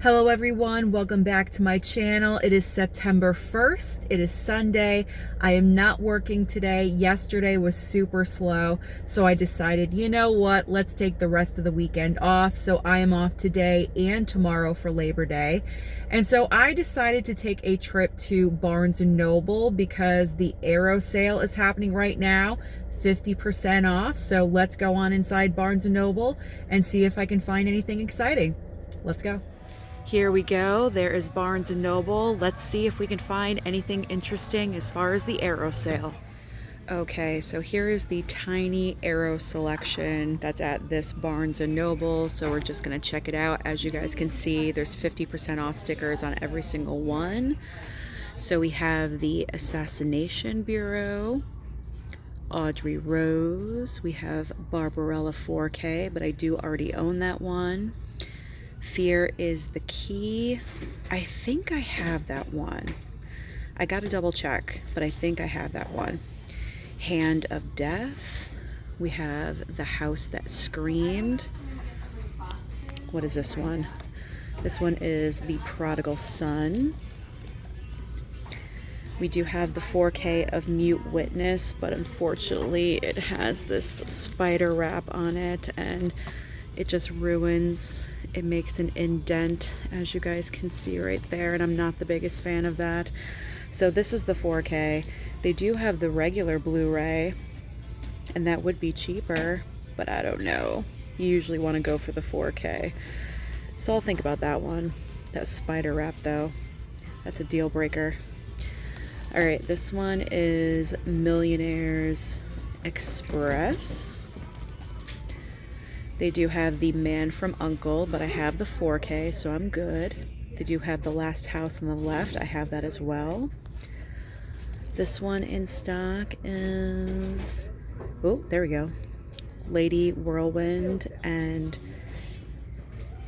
Hello everyone, welcome back to my channel. It is September 1st, it is Sunday. I am not working today. Yesterday was super slow, so I decided, you know what, let's take the rest of the weekend off. So I am off today and tomorrow for Labor Day. And so I decided to take a trip to Barnes & Noble because the Arrow sale is happening right now. 50% off. So let's go on inside Barnes & Noble and see if I can find anything exciting. Let's go. Here we go. There is Barnes & Noble. Let's see if we can find anything interesting as far as the Arrow sale. Okay, so here is the tiny Arrow selection that's at this Barnes & Noble. So we're just going to check it out. As you guys can see, there's 50% off stickers on every single one. So we have the Assassination Bureau, Audrey Rose. We have Barbarella 4K, but I do already own that one. Fear is the Key. I think I have that one. I gotta double check, but I think I have that one. Hand of Death. We have The House That Screamed. What is this one? This one is The Prodigal Son. We do have the 4K of Mute Witness, but unfortunately it has this spider wrap on it and it just ruins. It makes an indent, as you guys can see right there, and I'm not the biggest fan of that. So this is the 4K. They do have the regular Blu-ray, and that would be cheaper, but I don't know. You usually want to go for the 4K. So I'll think about that one. That spider wrap, though, that's a deal breaker. All right, this one is Millionaire's Express. They do have the Man from U.N.C.L.E., but I have the 4K, so I'm good. They do have the Last House on the Left. I have that as well. This one in stock is, oh, there we go. Lady Whirlwind and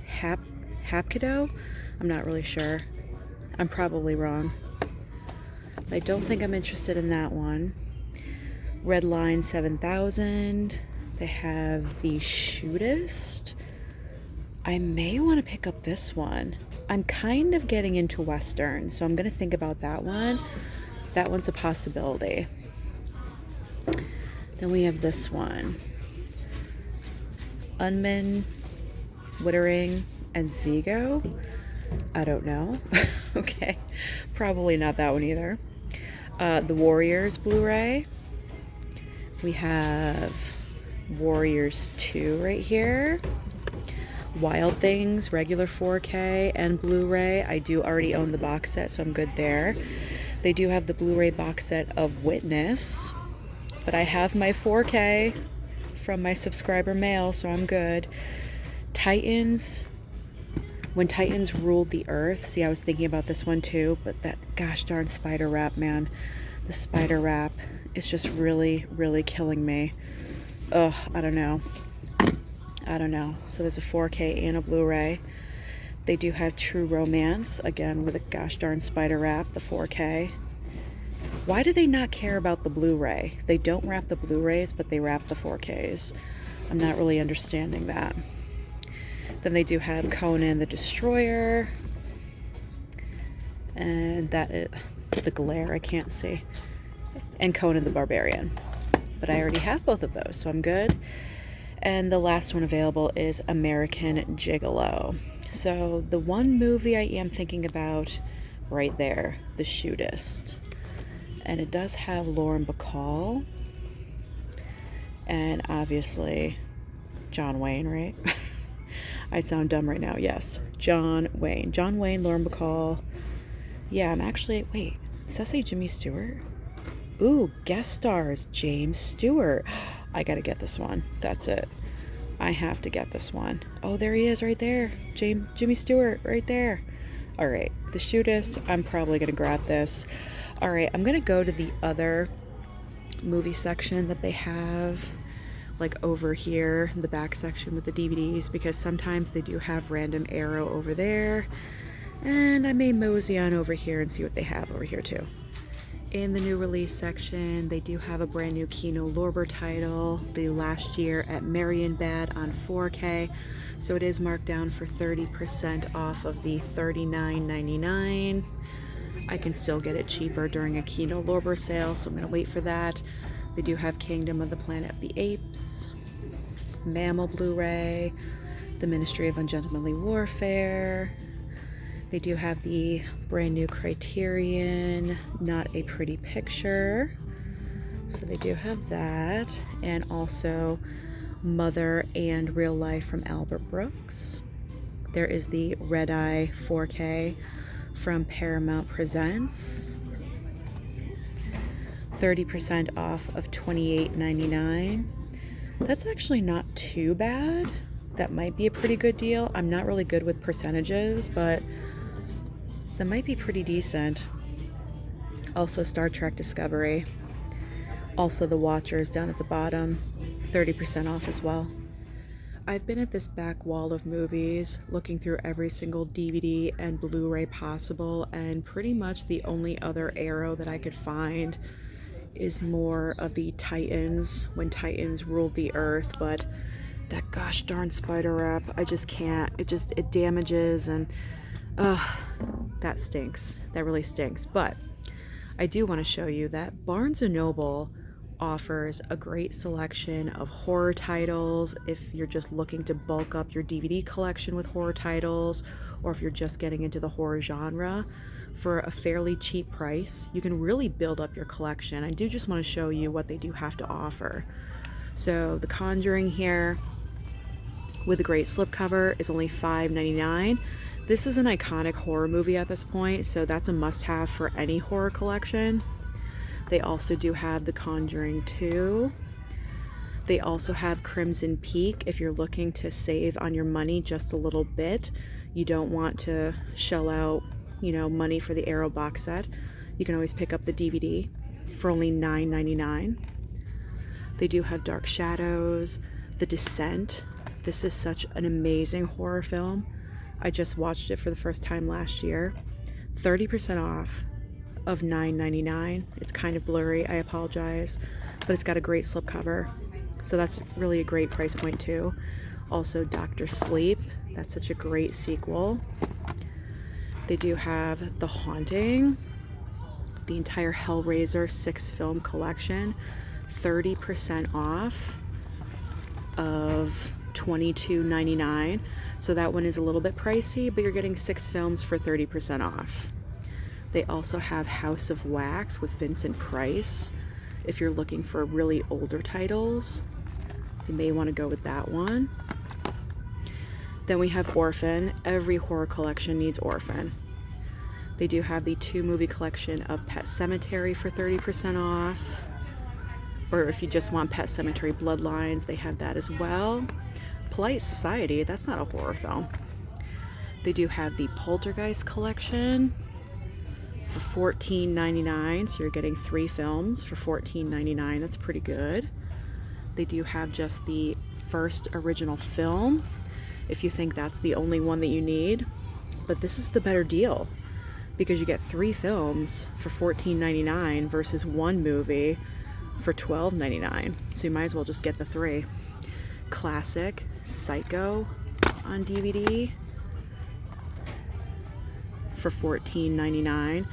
Hapkido? I'm not really sure. I'm probably wrong. I don't think I'm interested in that one. Red Line 7000. They have the Shootist. I may want to pick up this one. I'm kind of getting into Westerns, so I'm going to think about that one. That one's a possibility. Then we have this one. Unman, Wittering, and Zigo. I don't know. Okay. Probably not that one either. The Warriors Blu-ray. We have Warriors 2 right here. Wild Things, regular 4K and Blu-ray. I do already own the box set, so I'm good there. They do have the Blu-ray box set of Witness, but I have my 4K from my subscriber mail, so I'm good. Titans, When Titans Ruled the Earth. See, I was thinking about this one too, but that gosh darn spider wrap, man. The spider wrap is just really, really killing me. Ugh, I don't know. So there's a 4K and a Blu-ray. They do have True Romance, again with a gosh darn spider wrap, the 4K. Why do they not care about the Blu-ray? They don't wrap the Blu-rays, but they wrap the 4Ks. I'm not really understanding that. Then they do have Conan the Destroyer. And that is the glare, I can't see. And Conan the Barbarian. But I already have both of those, so I'm good. And the last one available is American Gigolo. So the one movie I am thinking about right there, The Shootist. And it does have Lauren Bacall. And obviously John Wayne, right? I sound dumb right now. Yes, John Wayne. John Wayne, Lauren Bacall. Yeah, I'm actually, wait, does that say Jimmy Stewart? Ooh, guest stars, James Stewart. I gotta get this one. That's it. I have to get this one. Oh, there he is right there. Jimmy Stewart right there. All right, The Shootist. I'm probably gonna grab this. All right, I'm gonna go to the other movie section that they have, like over here, the back section with the DVDs, because sometimes they do have random Arrow over there. And I may mosey on over here and see what they have over here too. In the new release section, they do have a brand new Kino Lorber title, the Last Year at Marienbad on 4K. So it is marked down for 30% off of the $39.99. I can still get it cheaper during a Kino Lorber sale, so I'm going to wait for that. They do have Kingdom of the Planet of the Apes, Mammal Blu-ray, The Ministry of Ungentlemanly Warfare. They do have the brand new Criterion, Not a Pretty Picture. So they do have that. And also Mother and Real Life from Albert Brooks. There is the Red Eye 4K from Paramount Presents. 30% off of $28.99. That's actually not too bad. That might be a pretty good deal. I'm not really good with percentages, but that might be pretty decent. Also Star Trek Discovery. Also The Watchers down at the bottom, 30% off as well. I've been at this back wall of movies looking through every single DVD and Blu-ray possible, and pretty much the only other arrow that I could find is more of the Titans, when Titans ruled the earth, but that gosh darn spider wrap, I just can't. It damages, and that stinks. That really stinks. But I do want to show you that Barnes & Noble offers a great selection of horror titles if you're just looking to bulk up your DVD collection with horror titles, or if you're just getting into the horror genre. For a fairly cheap price, you can really build up your collection. I do just want to show you what they do have to offer. So The Conjuring here with a great slipcover is only $5.99. This is an iconic horror movie at this point, so that's a must-have for any horror collection. They also do have The Conjuring 2. They also have Crimson Peak if you're looking to save on your money just a little bit. You don't want to shell out, money for the Arrow box set. You can always pick up the DVD for only $9.99. They do have Dark Shadows, The Descent. This is such an amazing horror film. I just watched it for the first time last year. 30% off of $9.99. It's kind of blurry, I apologize, but it's got a great slipcover, so that's really a great price point too. Also Dr. Sleep, that's such a great sequel. They do have The Haunting, the entire Hellraiser 6-film collection, 30% off of $22.99. So that one is a little bit pricey, but you're getting 6 films for 30% off. They also have House of Wax with Vincent Price. If you're looking for really older titles, you may want to go with that one. Then we have Orphan. Every horror collection needs Orphan. They do have the 2-movie collection of Pet Sematary for 30% off. Or if you just want Pet Sematary Bloodlines, they have that as well. Polite Society, that's not a horror film. They do have the Poltergeist collection for $14.99, so you're getting 3 films for $14.99. That's pretty good. They do have just the first original film, if you think that's the only one that you need. But this is the better deal, because you get 3 films for $14.99 versus 1 movie for $12.99. So you might as well just get the 3. Classic Psycho on DVD for $14.99.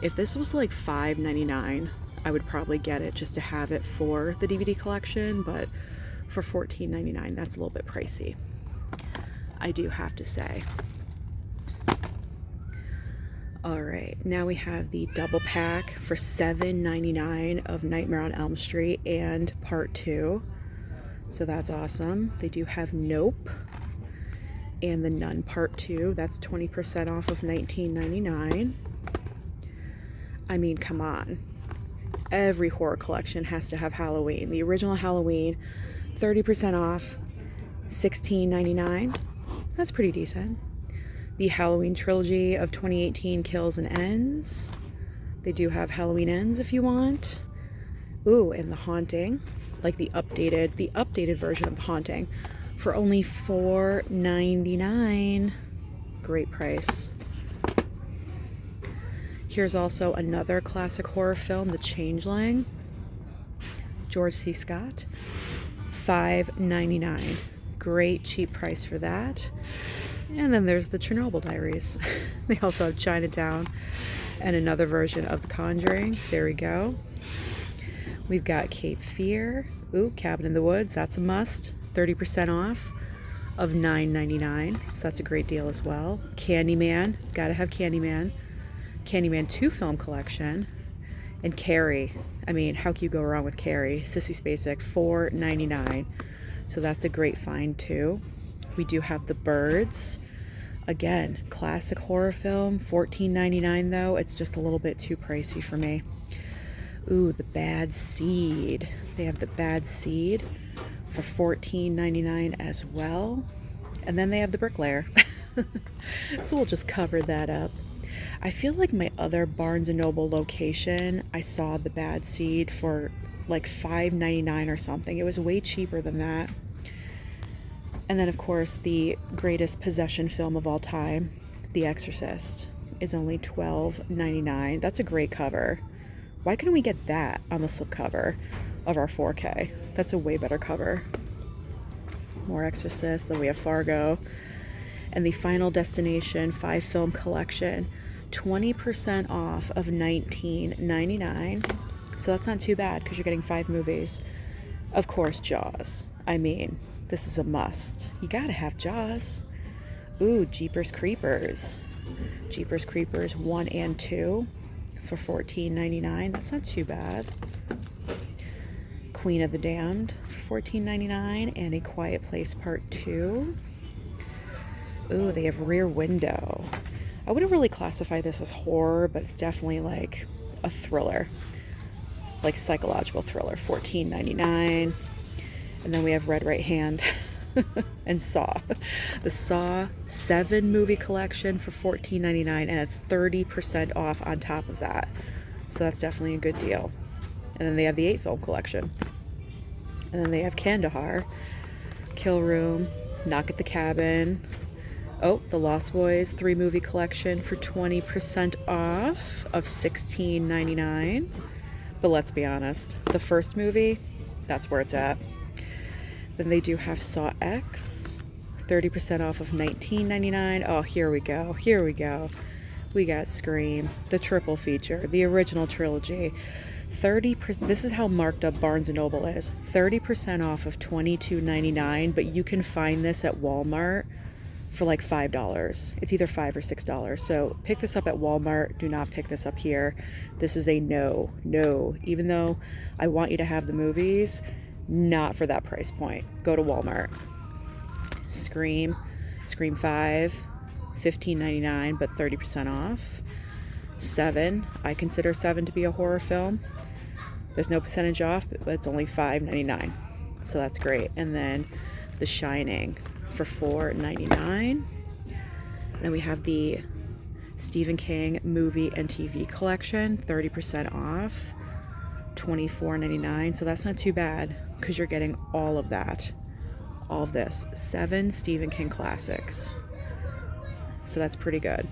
If this was like $5.99, I would probably get it just to have it for the DVD collection, but for $14.99, that's a little bit pricey, I do have to say. All right, now we have the double pack for $7.99 of Nightmare on Elm Street and Part 2. So that's awesome. They do have Nope and The Nun Part 2. That's 20% off of $19.99. I mean, come on. Every horror collection has to have Halloween. The original Halloween, 30% off, $16.99. That's pretty decent. The Halloween trilogy of 2018 Kills and Ends. They do have Halloween Ends if you want. Ooh, and The Haunting, like the updated version of The Haunting, for only $4.99. Great price. Here's also another classic horror film, The Changeling, George C. Scott, $5.99. Great cheap price for that. And then there's the Chernobyl Diaries. They also have Chinatown and another version of The Conjuring. There we go. We've got Cape Fear. Ooh, Cabin in the Woods. That's a must. 30% off of $9.99. So that's a great deal as well. Candyman. Gotta have Candyman. Candyman 2 film collection. And Carrie. I mean, how can you go wrong with Carrie? Sissy Spacek, $4.99. So that's a great find too. We do have The Birds. Again, classic horror film, $14.99 though. It's just a little bit too pricey for me. Ooh, The Bad Seed. They have The Bad Seed for $14.99 as well. And then they have The Bricklayer. So we'll just cover that up. I feel like my other Barnes & Noble location, I saw The Bad Seed for like $5.99 or something. It was way cheaper than that. And then, of course, the greatest possession film of all time, The Exorcist, is only $12.99. That's a great cover. Why couldn't we get that on the slipcover of our 4K? That's a way better cover. More Exorcist. Then we have Fargo. And the Final Destination 5-film collection, 20% off of $19.99. So that's not too bad because you're getting 5 movies. Of course, Jaws. I mean, this is a must. You gotta have Jaws. Ooh, Jeepers Creepers. Jeepers Creepers 1 and 2 for $14.99. That's not too bad. Queen of the Damned for $14.99 and A Quiet Place Part 2. Ooh, they have Rear Window. I wouldn't really classify this as horror, but it's definitely like a thriller. Like psychological thriller, $14.99. And then we have Red Right Hand and Saw. The Saw 7 movie collection for $14.99, and it's 30% off on top of that. So that's definitely a good deal. And then they have the 8 film collection. And then they have Kandahar, Kill Room, Knock at the Cabin. Oh, The Lost Boys 3 movie collection for 20% off of $16.99. But let's be honest, the first movie, that's where it's at. Then they do have Saw X, 30% off of $19.99. Oh, here we go. Here we go. We got Scream, the triple feature, the original trilogy. 30%. This is how marked up Barnes & Noble is. 30% off of $22.99, but you can find this at Walmart for like $5. It's either $5 or $6. So pick this up at Walmart. Do not pick this up here. This is a no. Even though I want you to have the movies, not for that price point. Go to Walmart. Scream 5, $15.99, but 30% off. 7, I consider 7 to be a horror film. There's no percentage off, but it's only $5.99. So that's great. And then The Shining for $4.99. Then we have the Stephen King movie and TV collection, 30% off, $24.99. So that's not too bad because you're getting all of that, all of this. 7 Stephen King classics. So that's pretty good.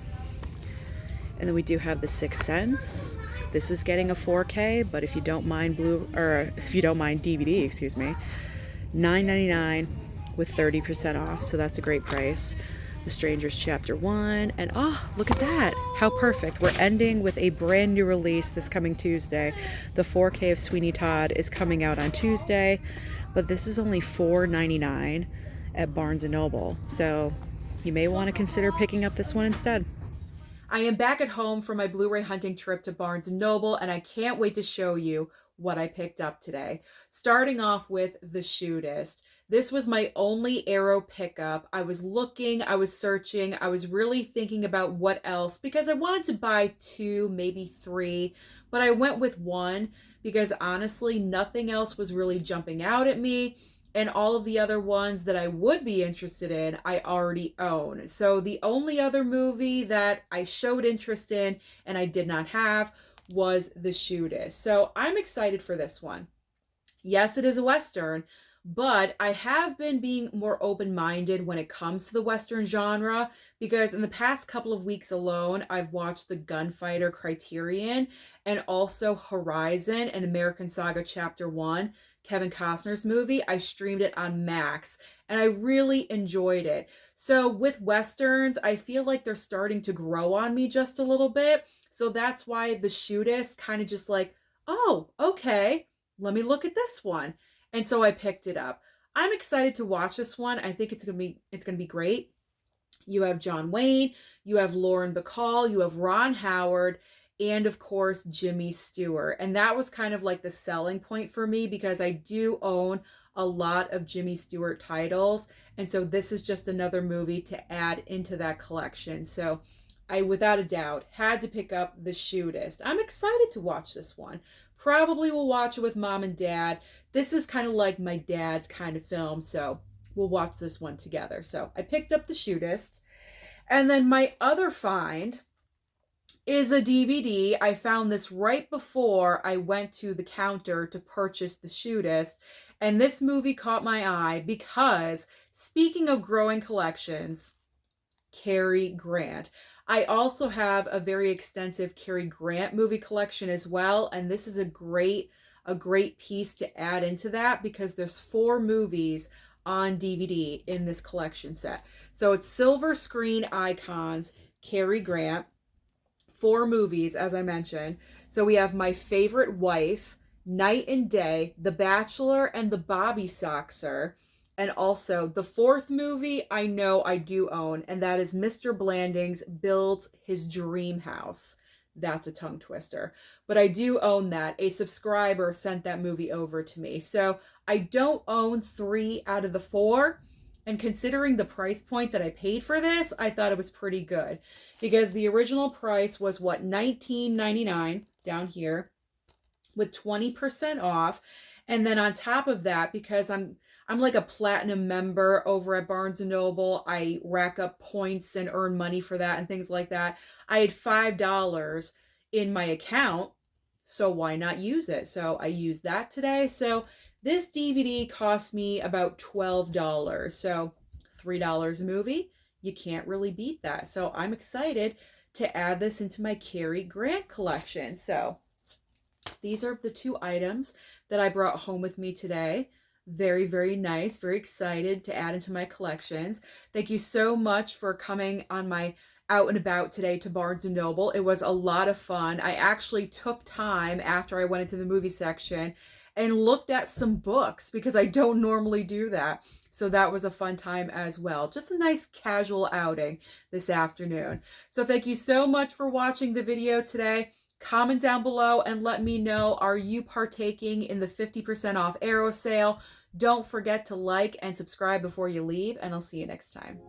And then we do have The Sixth Sense. This is getting a 4K, but if you don't mind DVD, excuse me, $9.99 with 30% off. So that's a great price. The Strangers Chapter 1, and oh, look at that. How perfect. We're ending with a brand new release this coming Tuesday. The 4K of Sweeney Todd is coming out on Tuesday, but this is only $4.99 at Barnes & Noble. So you may want to consider picking up this one instead. I am back at home from my Blu-ray hunting trip to Barnes & Noble, and I can't wait to show you what I picked up today. Starting off with The Shootist. This was my only Arrow pickup. I was looking, I was searching, I was really thinking about what else because I wanted to buy 2, maybe 3, but I went with 1 because honestly, nothing else was really jumping out at me. And all of the other ones that I would be interested in, I already own. So the only other movie that I showed interest in and I did not have was The Shootist. So I'm excited for this one. Yes, it is a Western, But I have been being more open-minded when it comes to the Western genre because in the past couple of weeks alone, I've watched The Gunfighter Criterion and also Horizon and American Saga Chapter 1, Kevin Costner's movie. I streamed it on Max and I really enjoyed it. So with Westerns, I feel like they're starting to grow on me just a little bit. So that's why The Shootist kind of just like, oh, okay, let me look at this one. And so I picked it up. I'm excited to watch this one. I think it's gonna be great. You have John Wayne, you have Lauren Bacall, you have Ron Howard, and of course Jimmy Stewart. And that was kind of like the selling point for me because I do own a lot of Jimmy Stewart titles. And so this is just another movie to add into that collection. So I, without a doubt, had to pick up The Shootist. I'm excited to watch this one. Probably will watch it with mom and dad. This is kind of like my dad's kind of film, so we'll watch this one together. So I picked up The Shootist. And then my other find is a DVD. I found this right before I went to the counter to purchase The Shootist. And this movie caught my eye because, speaking of growing collections, Cary Grant. I also have a very extensive Cary Grant movie collection as well, and this is a great piece to add into that because there's 4 movies on DVD in this collection set. So it's Silver Screen Icons, Cary Grant, 4 movies as I mentioned. So we have My Favorite Wife, Night and Day, The Bachelor, and The Bobby Soxer. And also, the 4th movie I know I do own, and that is Mr. Blandings Builds His Dream House. That's a tongue twister. But I do own that. A subscriber sent that movie over to me. So I don't own 3 out of the 4. And considering the price point that I paid for this, I thought it was pretty good. Because the original price was, what, $19.99 down here with 20% off. And then on top of that, because I'm like a platinum member over at Barnes & Noble. I rack up points and earn money for that and things like that. I had $5 in my account, so why not use it? So I used that today. So this DVD cost me about $12. So $3 a movie. You can't really beat that. So I'm excited to add this into my Cary Grant collection. So these are the 2 items that I brought home with me today. Very, very nice. Very excited to add into my collections. Thank you so much for coming on my out and about today to Barnes & Noble. It was a lot of fun. I actually took time after I went into the movie section and looked at some books because I don't normally do that. So that was a fun time as well. Just a nice casual outing this afternoon. So thank you so much for watching the video today. Comment down below and let me know, are you partaking in the 50% off Arrow sale? Don't forget to like and subscribe before you leave, and I'll see you next time.